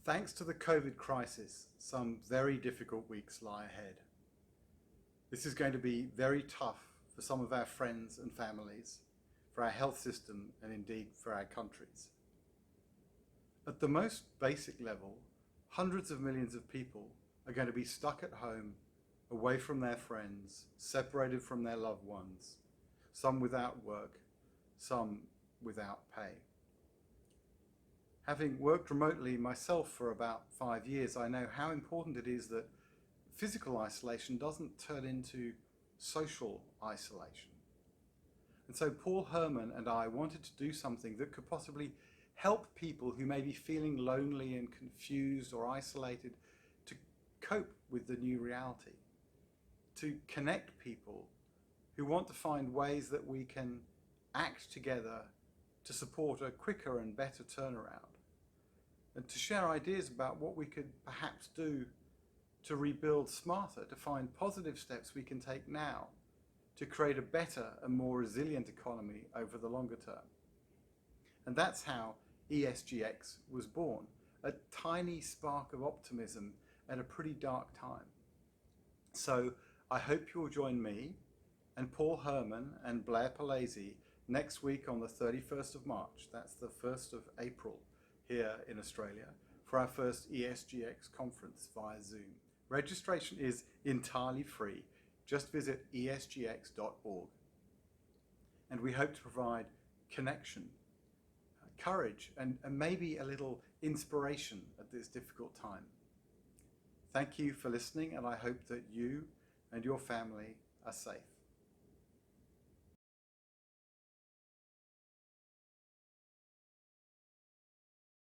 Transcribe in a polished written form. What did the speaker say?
Thanks to the COVID crisis, some very difficult weeks lie ahead. This is going to be very tough for some of our friends and families, for our health system, and indeed for our countries. At the most basic level, hundreds of millions of people are going to be stuck at home, away from their friends, separated from their loved ones, some without work, some without pay. Having worked remotely myself for about 5 years, I know how important it is that physical isolation doesn't turn into social isolation. And so Paul Herman and I wanted to do something that could possibly help people who may be feeling lonely and confused or isolated to cope with the new reality, to connect people who want to find ways that we can act together to support a quicker and better turnaround, and to share ideas about what we could perhaps do to rebuild smarter, to find positive steps we can take now to create a better and more resilient economy over the longer term. And that's how ESGX was born, a tiny spark of optimism at a pretty dark time. So I hope you'll join me and Paul Herman and Blair Palese next week on the 31st of March, that's the 1st of April here in Australia, for our first ESGX conference via Zoom. Registration is entirely free. Just visit esgx.org. And we hope to provide connection, courage, and maybe a little inspiration at this difficult time. Thank you for listening, and I hope that you and your family are safe.